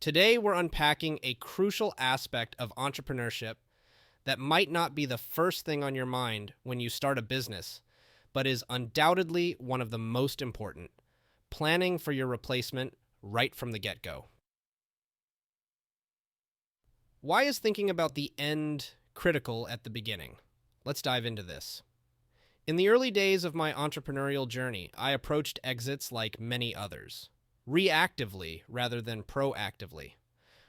Today, we're unpacking a crucial aspect of entrepreneurship that might not be the first thing on your mind when you start a business, but is undoubtedly one of the most important: planning for your replacement right from the get go. Why is thinking about the end critical at the beginning? Let's dive into this. In the early days of my entrepreneurial journey, I approached exits like many others, reactively rather than proactively.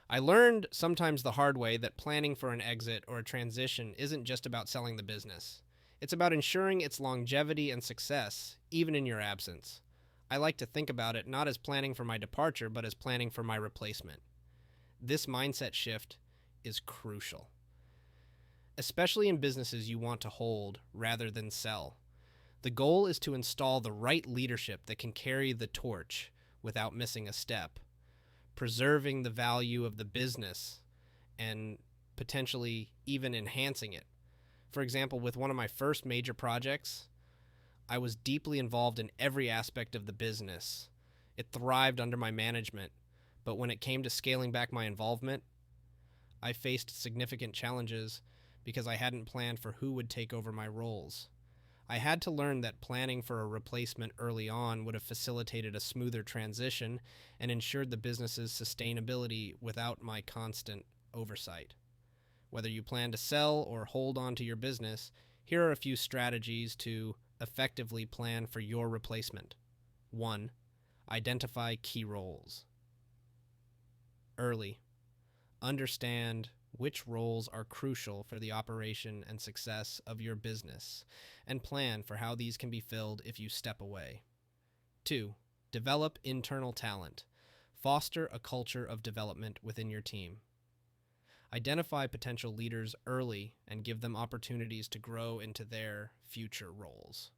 I learned sometimes the hard way that planning for an exit or a transition isn't just about selling the business. It's about ensuring its longevity and success, even in your absence. I like to think about it not as planning for my departure, but as planning for my replacement. This mindset shift is crucial, especially in businesses you want to hold rather than sell. The goal is to install the right leadership that can carry the torch without missing a step, preserving the value of the business and potentially even enhancing it. For example, with one of my first major projects, I was deeply involved in every aspect of the business. It thrived under my management, but when it came to scaling back my involvement, I faced significant challenges because I hadn't planned for who would take over my roles. I had to learn that planning for a replacement early on would have facilitated a smoother transition and ensured the business's sustainability without my constant oversight. Whether you plan to sell or hold on to your business, here are a few strategies to effectively plan for your replacement. 1. Identify key roles. Early. Understand which roles are crucial for the operation and success of your business, and plan for how these can be filled if you step away. 2. Develop internal talent. Foster a culture of development within your team. Identify potential leaders early and give them opportunities to grow into their future roles.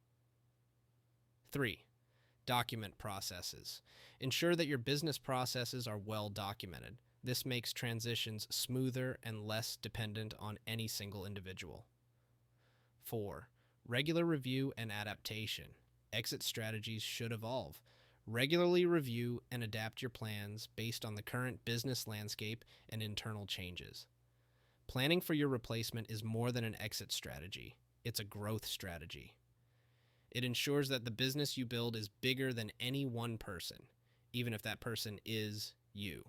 3. Document processes. Ensure that your business processes are well documented. This makes transitions smoother and less dependent on any single individual. 4. Regular review and adaptation. Exit strategies should evolve. Regularly review and adapt your plans based on the current business landscape and internal changes. Planning for your replacement is more than an exit strategy. It's a growth strategy. It ensures that the business you build is bigger than any one person, even if that person is you.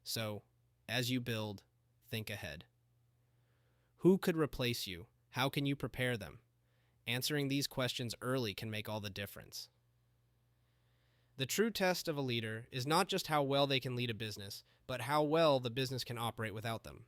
So, as you build, think ahead. Who could replace you? How can you prepare them? Answering these questions early can make all the difference. The true test of a leader is not just how well they can lead a business, but how well the business can operate without them.